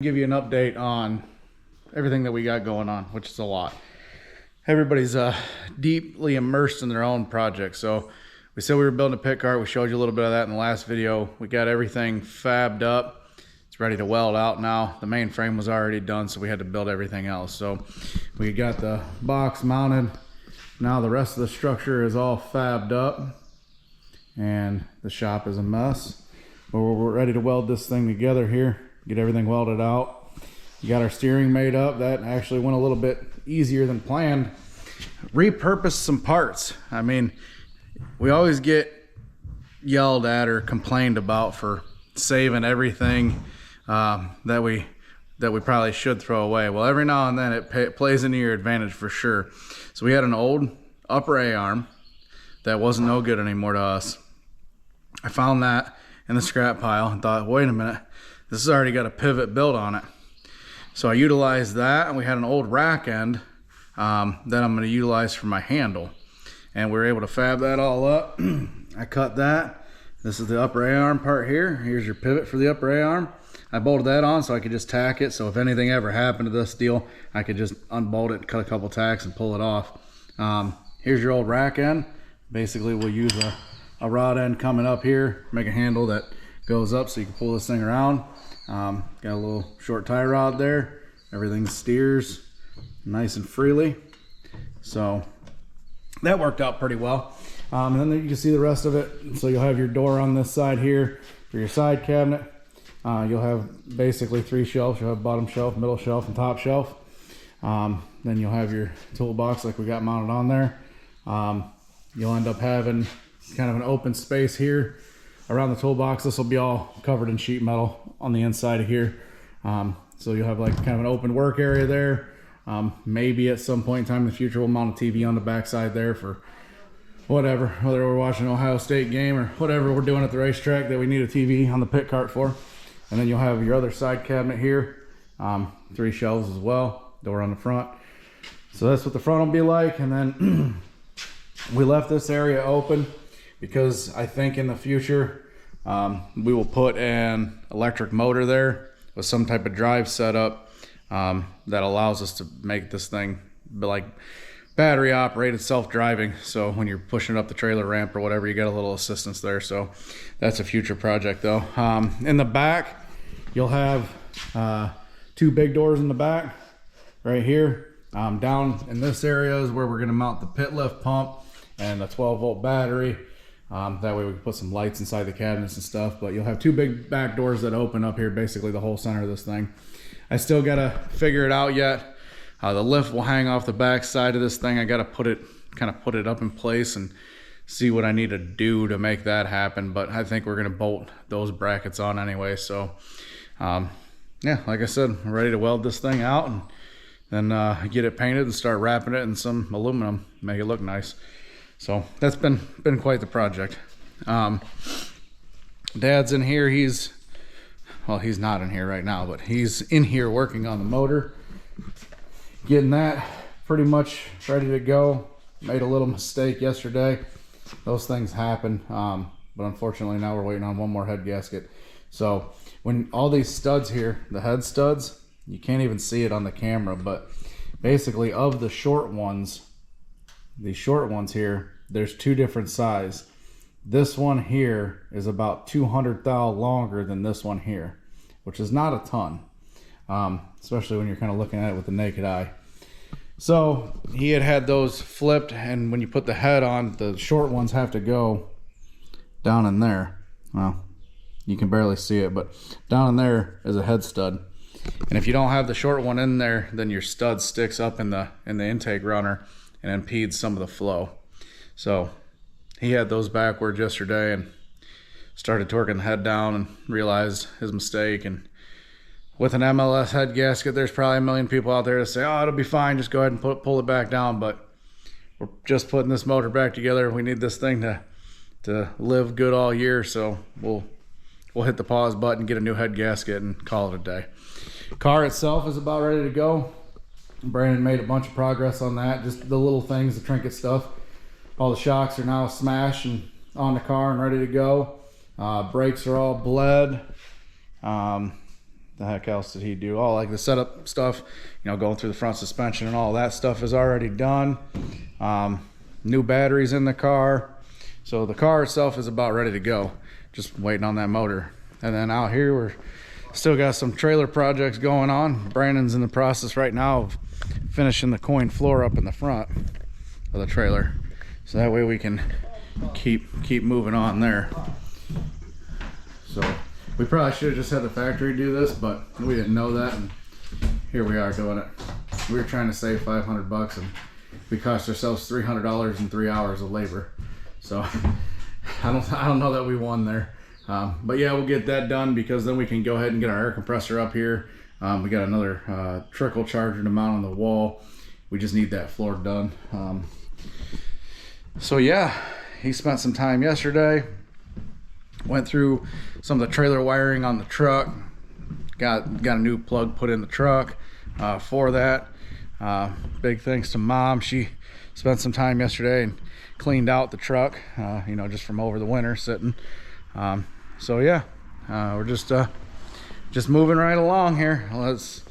Give you an update on everything that we got going on, which is a lot. Everybody's deeply immersed in their own project. So we said we were building a pit cart. We showed you a little bit of that in the last video. We got everything fabbed up. It's ready to weld out now. The main frame was already done, so we had to build everything else. So we got the box mounted. Now the rest of the structure is all fabbed up and the shop is a mess. But we're ready to weld this thing together here. Get everything welded out. You got our steering made up. That actually went a little bit easier than planned. Repurposed some parts. I mean, we always get yelled at or complained about for saving everything that we probably should throw away. Well, every now and then it plays into your advantage for sure. So we had an old upper A-arm that wasn't no good anymore to us. I found that in the scrap pile and thought, wait a minute, this has already got a pivot built on it. So I utilized that, and we had an old rack end that I'm going to utilize for my handle. And we were able to fab that all up. I cut that. This is the upper A-arm part here. Here's your pivot for the upper A-arm. I bolted that on so I could just tack it. So if anything ever happened to this deal, I could just unbolt it, cut a couple tacks, and pull it off. Here's your old rack end. Basically, we'll use a rod end coming up here, make a handle that goes up so you can pull this thing around. Got a little short tie rod there. Everything steers nice and freely. So that worked out pretty well. And then you can see the rest of it. So you'll have your door on this side here for your side cabinet. You'll have basically 3 shelves. You'll have bottom shelf, middle shelf, and top shelf. Then you'll have your toolbox like we got mounted on there. You'll end up having kind of an open space here around the toolbox. This will be all covered in sheet metal on the inside of here. So you'll have like kind of an open work area there. Maybe at some point in time in the future, we'll mount a TV on the back side there for whatever, whether we're watching an Ohio State game or whatever we're doing at the racetrack that we need a TV on the pit cart for. And then you'll have your other side cabinet here. 3 shelves as well, door on the front. So that's what the front will be like. And then we left this area open because I think in the future we will put an electric motor there with some type of drive setup that allows us to make this thing like battery operated, self-driving. So when you're pushing up the trailer ramp or whatever, you get a little assistance there. So that's a future project though. In the back, you'll have 2 big doors in the back right here. Down in this area is where we're gonna mount the pit lift pump and a 12-volt battery. That way we can put some lights inside the cabinets and stuff. But you'll have 2 big back doors that open up here, basically the whole center of this thing. I still gotta figure it out yet. The lift will hang off the back side of this thing. I gotta put it up in place and see what I need to do to make that happen. But I think we're gonna bolt those brackets on anyway. So yeah, like I said, I'm ready to weld this thing out and then get it painted and start wrapping it in some aluminum, make it look nice. So that's been quite the project. Dad's in here. He's not in here right now, but he's in here working on the motor, getting that pretty much ready to go. Made a little mistake yesterday. Those things happen, but unfortunately now we're waiting on one more head gasket. So when all these studs here, the head studs, you can't even see it on the camera, but basically of the short ones, these short ones here, there's 2 different sizes. This one here is about 200 thou longer than this one here, which is not a ton, especially when you're kind of looking at it with the naked eye. So he had those flipped, and when you put the head on, the short ones have to go down in there. Well, you can barely see it, but down in there is a head stud. And if you don't have the short one in there, then your stud sticks up in the intake runner and impedes some of the flow. So he had those backwards yesterday and started torquing the head down and realized his mistake. And with an MLS head gasket, there's probably a million people out there that say, oh, it'll be fine, just go ahead and pull it back down. But we're just putting this motor back together. We need this thing to live good all year, so we'll hit the pause button, get a new head gasket, and call it a day. Car itself is about ready to go. Brandon made a bunch of progress on that, just the little things, the trinket stuff. All the shocks are now smashed and on the car and ready to go. Brakes are all bled. the heck else did he do? All like the setup stuff, you know, going through the front suspension and all that stuff is already done. New batteries in the car. So the car itself is about ready to go. Just waiting on that motor. And then out here, we're still got some trailer projects going on. Brandon's in the process right now of finishing the coin floor up in the front of the trailer. So that way we can keep moving on there. So we probably should have just had the factory do this, but we didn't know that, and here we are doing it. We were trying to save 500 bucks and we cost ourselves $300 in 3 hours of labor. So I don't know that we won there. But yeah, we'll get that done because then we can go ahead and get our air compressor up here. We got another trickle charger to mount on the wall. We just need that floor done. So yeah, he spent some time yesterday, went through some of the trailer wiring on the truck, got a new plug put in the truck for that. Big thanks to Mom. She spent some time yesterday and cleaned out the truck, you know, just from over the winter sitting. So yeah, we're just moving right along here. Well, it's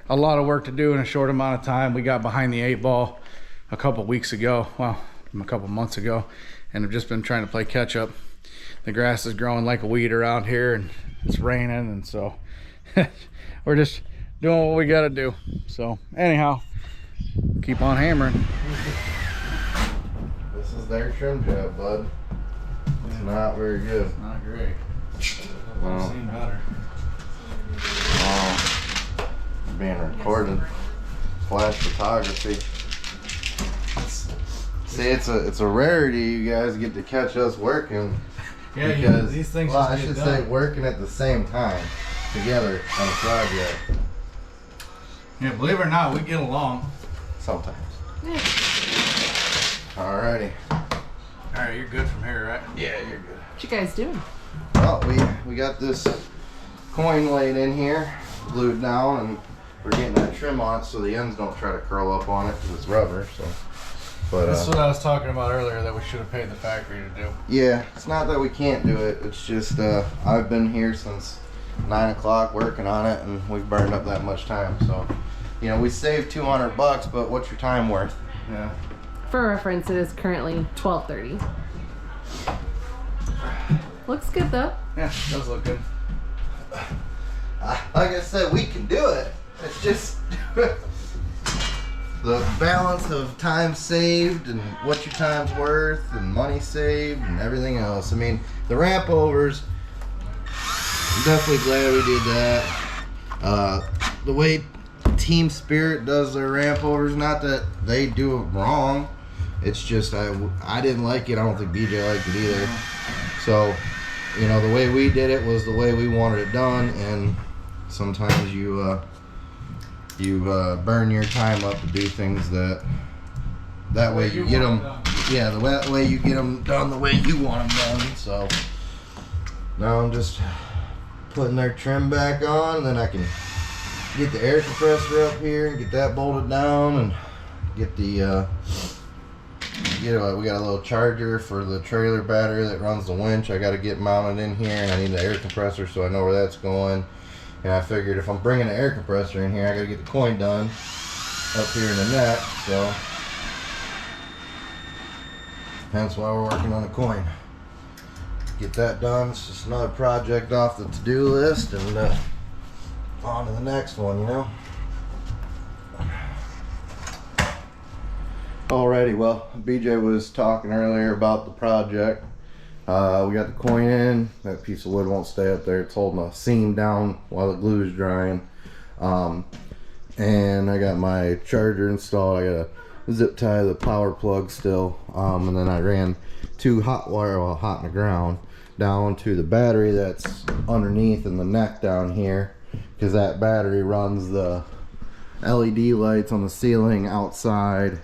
a lot of work to do in a short amount of time. We got behind the 8-ball a couple weeks ago, well, a couple months ago, and have just been trying to play catch up. The grass is growing like a weed around here, and it's raining, and so we're just doing what we got to do. So anyhow, keep on hammering. This is their trim job, bud. It's not very good. It's not great. Well, Seen better. Being recorded. Flash photography. See, it's a rarity you guys get to catch us working. Yeah, because, these things. well, I should say working at the same time together on a project. Yeah, believe it or not, we get along. Sometimes. Yeah. Alrighty. All right, you're good from here, right? Yeah, you're good. What you guys doing? Well, we got this coin laid in here, glued down, and we're getting that trim on it so the ends don't try to curl up on it because it's rubber. So, but That's what I was talking about earlier that we should have paid the factory to do. yeah, it's not that we can't do it. It's just I've been here since 9 o'clock working on it, and we've burned up that much time. So, you know, we saved 200 bucks, but what's your time worth? Yeah. For reference, it is currently 12:30. Looks good though. Yeah, it does look good. Like I said, we can do it. It's just the balance of time saved and what your time's worth and money saved and everything else. I mean, the ramp overs, I'm definitely glad we did that. The way Team Spirit does their ramp overs, not that they do it wrong. It's just I didn't like it. I don't think BJ liked it either. So, you know, the way we did it was the way we wanted it done, and sometimes you burn your time up to do things that way you get them. Yeah, the way you get them done the way you want them done. So now I'm just putting their trim back on, and then I can get the air compressor up here and get that bolted down, and get the we got a little charger for the trailer battery that runs the winch. I got to get mounted in here, and I need the air compressor so I know where that's going. And I figured if I'm bringing the air compressor in here, I got to get the coin done up here in the neck. So hence why we're working on the coin. Get that done. It's just another project off the to-do list, and on to the next one, you know. Alrighty, well, BJ was talking earlier about the project. We got the coin in. That piece of wood won't stay up there. It's holding a seam down while the glue is drying. And I got my charger installed. I got to zip tie the power plug still. And then I ran 2 hot wire, well, hot in the ground, down to the battery that's underneath in the neck down here, because that battery runs the LED lights on the ceiling outside.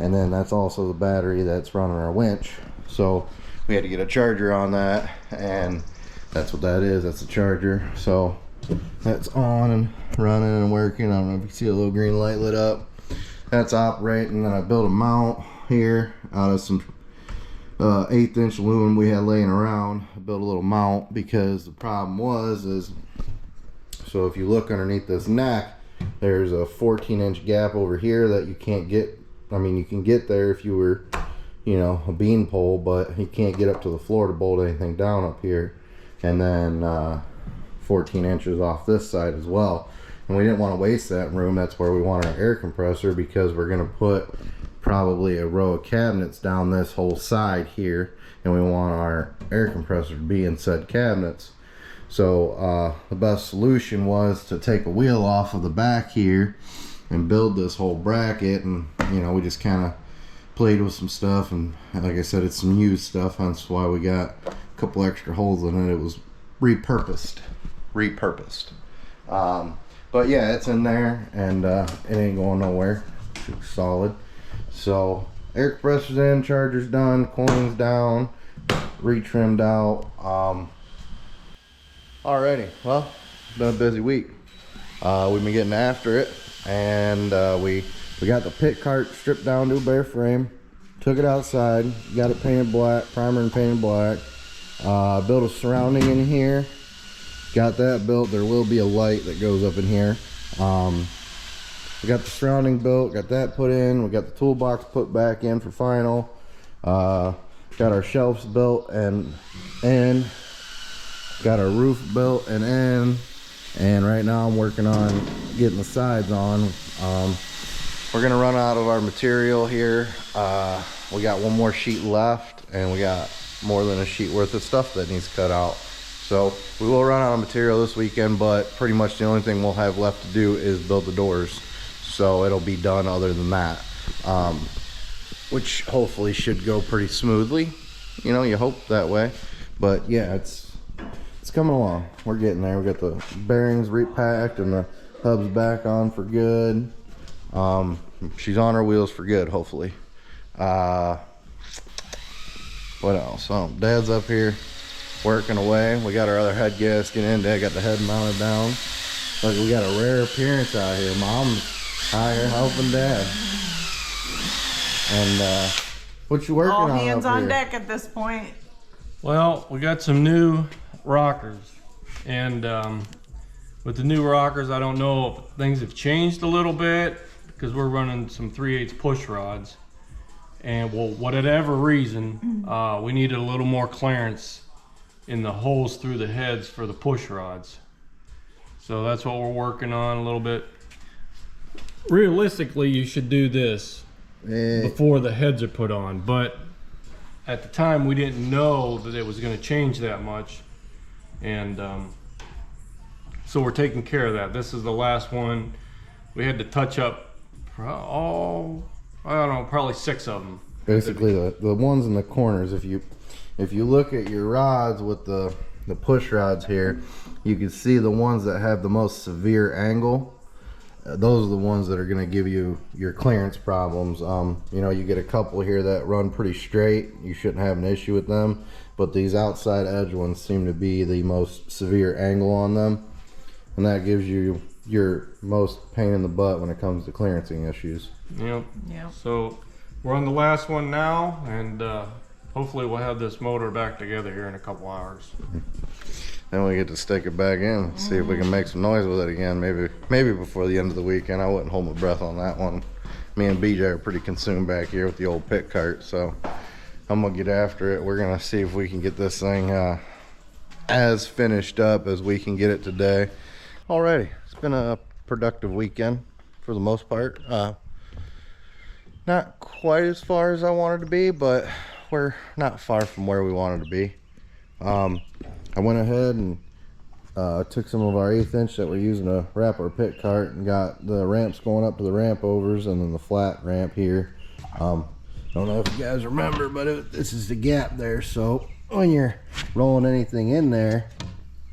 And then that's also the battery that's running our winch. So we had to get a charger on that, and that's what that is. That's the charger. So that's on and running and working. I don't know if you see a little green light lit up. That's operating. Then I built a mount here out of some 1/8 inch aluminum we had laying around. I built a little mount because the problem was So if you look underneath this neck, there's a 14-inch gap over here that you can't get. I mean, you can get there if you were, you know, a bean pole, but you can't get up to the floor to bolt anything down up here. And then 14 inches off this side as well. And we didn't want to waste that room. That's where we want our air compressor, because we're going to put probably a row of cabinets down this whole side here, and we want our air compressor to be in said cabinets. So the best solution was to take a wheel off of the back here and build this whole bracket. And you know, we just kind of played with some stuff, and like I said, it's some used stuff, that's why we got a couple extra holes in it. It was repurposed. But yeah, it's in there, and it ain't going nowhere. It's solid. So air compressor's in, charger's done, coiling's down, retrimmed out. Alrighty, well, it's been a busy week. We've been getting after it, and we got the pit cart stripped down to a bare frame, took it outside, got it painted black, primer and painted black, built a surrounding in here, got that built. There will be a light that goes up in here. We got the surrounding built, got that put in, we got the toolbox put back in for final, got our shelves built and in, got our roof built and in, and right now I'm working on getting the sides on. We're gonna run out of our material here. We got one more sheet left, and we got more than a sheet worth of stuff that needs cut out. So we will run out of material this weekend, but pretty much the only thing we'll have left to do is build the doors. So it'll be done other than that, which hopefully should go pretty smoothly. You know, you hope that way. But yeah, it's coming along. We're getting there. We got the bearings repacked and the hubs back on for good. She's on her wheels for good, hopefully. What else? Oh, Dad's up here working away. We got our other head gasket in. Dad got the head mounted down. Look, we got a rare appearance out here. Mom's out here helping Dad. And what you working on? All hands up on here? deck at this point. Well, we got some new rockers, and with the new rockers, I don't know if things have changed a little bit, because we're running some 3/8 push rods, and well, whatever reason, we needed a little more clearance in the holes through the heads for the push rods. So that's what we're working on a little bit. Realistically, you should do this before the heads are put on, but at the time we didn't know that it was going to change that much, and so we're taking care of that. This is the last one. We had to touch up all, I don't know, probably 6 of them. Basically the ones in the corners. If you look at your rods with the push rods here, you can see the ones that have the most severe angle. Those are the ones that are going to give you your clearance problems. You know, you get a couple here that run pretty straight, you shouldn't have an issue with them, but these outside edge ones seem to be the most severe angle on them, and that gives you your most pain in the butt when it comes to clearancing issues. Yep. Yeah. So we're on the last one now, and hopefully we'll have this motor back together here in a couple hours. Then we get to stick it back in, see if we can make some noise with it again. Maybe before the end of the weekend. I wouldn't hold my breath on that one. Me and BJ are pretty consumed back here with the old pit cart, so I'm gonna get after it. We're gonna see if we can get this thing as finished up as we can get it today. Alrighty, it's been a productive weekend for the most part. Not quite as far as I wanted to be, but we're not far from where we wanted to be. I went ahead and took some of our 1/8 inch that we're using to wrap our pit cart and got the ramps going up to the ramp overs, and then the flat ramp here. Don't know if you guys remember, but this is the gap there, so when you're rolling anything in there,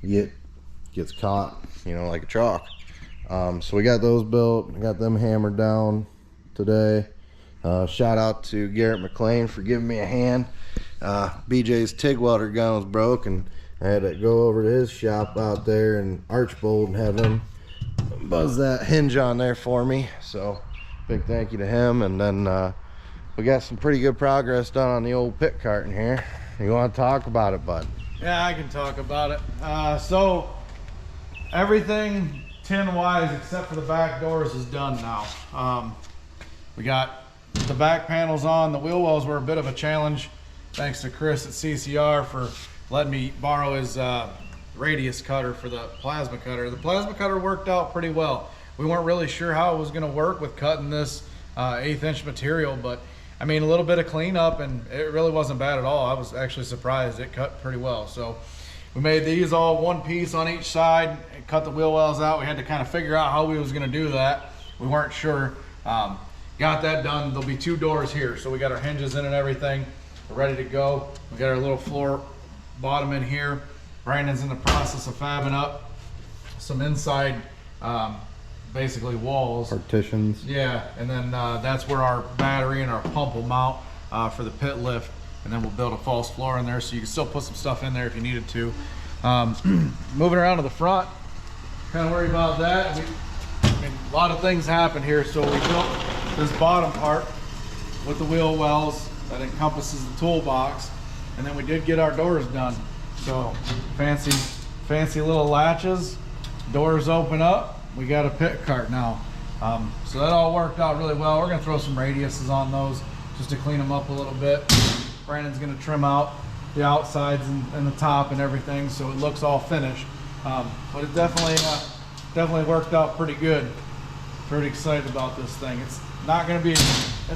it gets caught, you know, like a chalk. So we got those built, got them hammered down today. Shout out to Garrett McLean for giving me a hand. BJ's TIG welder gun was broke, and I had to go over to his shop out there in Archbold and have him buzz that hinge on there for me. So big thank you to him. And then we got some pretty good progress done on the old pit cart in here. You want to talk about it, bud? Yeah, I can talk about it. So everything tin wise except for the back doors is done now. We got the back panels on. The wheel wells were a bit of a challenge. Thanks to Chris at CCR for letting me borrow his radius cutter for the plasma cutter. The plasma cutter worked out pretty well. We weren't really sure how it was going to work with cutting this 1/8 inch material, but I mean, a little bit of cleanup and it really wasn't bad at all. I was actually surprised it cut pretty well. So we made these all one piece on each side and cut the wheel wells out. We had to kind of figure out how we was going to do that. We weren't sure. Got that done. There'll be 2 doors here, so we got our hinges in and everything. We're ready to go. We got our little floor bottom in here. Brandon's in the process of fabbing up some inside basically walls, Partitions. yeah, and then that's where our battery and our pump will mount for the pit lift, and then we'll build a false floor in there so you can still put some stuff in there if you needed to. Moving around to the front, kind of worry about that. I mean, a lot of things happened here. So we built this bottom part with the wheel wells that encompasses the toolbox, and then we did get our doors done. So fancy little latches, doors open up. We got a pit cart now. So that all worked out really well. We're gonna throw some radiuses on those just to clean them up a little bit. Brandon's gonna trim out the outsides and the top and everything so it looks all finished. But it definitely worked out pretty good. Pretty excited about this thing. It's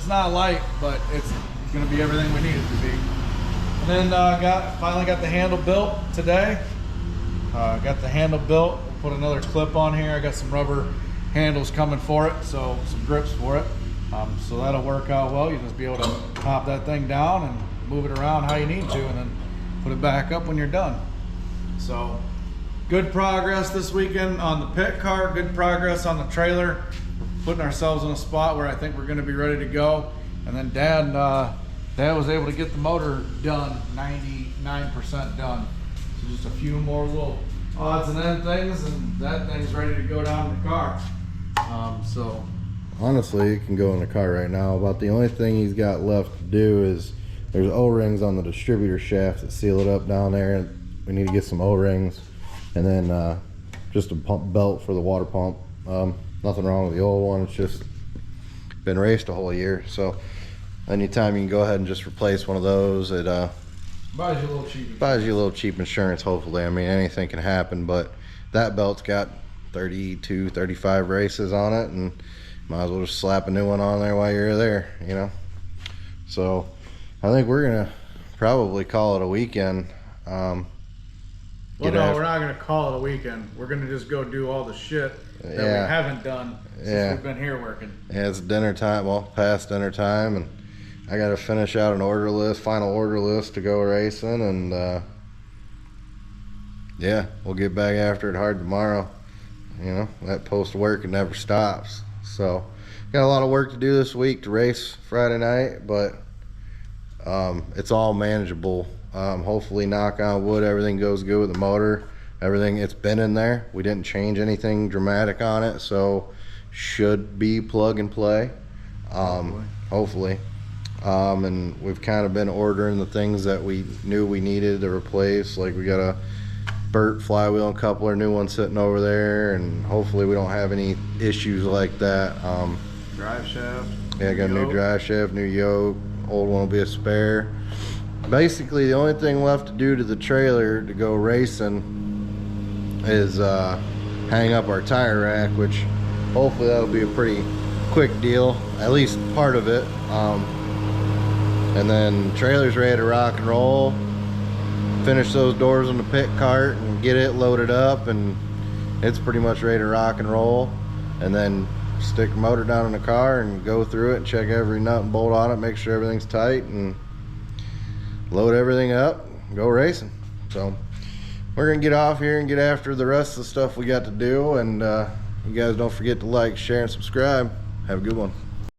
not light, but it's gonna be everything we need it to be. And then finally got the handle built today. Got the handle built. We'll put another clip on here. I got some rubber handles coming for it, so some grips for it. So that'll work out well. You just be able to pop that thing down and move it around how you need to, and then put it back up when you're done. So good progress this weekend on the pit cart. Good progress on the trailer. Putting ourselves in a spot where I think we're going to be ready to go. And then Dad was able to get the motor done, 99% done. So just a few more little odds and end things, and that thing's ready to go down in the car. So Honestly, it can go in the car right now. About the only thing he's got left to do is there's O-rings on the distributor shaft that seal it up down there, and we need to get some O-rings, and then just a pump belt for the water pump. Nothing wrong with the old one. It's just been raced a whole year, so anytime you can go ahead and just replace one of those, it buys you a little cheap. buys you a little cheap insurance, hopefully. I mean, anything can happen, but that belt's got 32, 35 races on it, and might as well just slap a new one on there while you're there, you know? So I think we're gonna probably call it a weekend. Well, no, we're not gonna call it a weekend. We're gonna just go do all the shit that we haven't done since we've been here working. Yeah, it's dinner time, well, past dinner time, and I gotta finish out an order list, final order list to go racing, and yeah, we'll get back after it hard tomorrow. You know, that post work, it never stops. So got a lot of work to do this week to race Friday night, but it's all manageable. Hopefully, knock on wood, everything goes good with the motor. Everything, it's been in there. We didn't change anything dramatic on it, so should be plug and play. Hopefully. And we've kind of been ordering the things that we knew we needed to replace. Like, we got a Burt flywheel and coupler, new one sitting over there, and hopefully we don't have any issues like that. Drive shaft. Yeah, I got a new drive shaft, new yoke. Old one will be a spare. Basically, the only thing left to do to the trailer to go racing is hang up our tire rack, which hopefully that'll be a pretty quick deal, at least part of it. And then trailer's ready to rock and roll. Finish those doors on the pit cart and get it loaded up, and it's pretty much ready to rock and roll. And then stick the motor down in the car and go through it and check every nut and bolt on it, make sure everything's tight, and load everything up, go racing. So we're gonna get off here and get after the rest of the stuff we got to do, and you guys don't forget to like, share, and subscribe. Have a good one.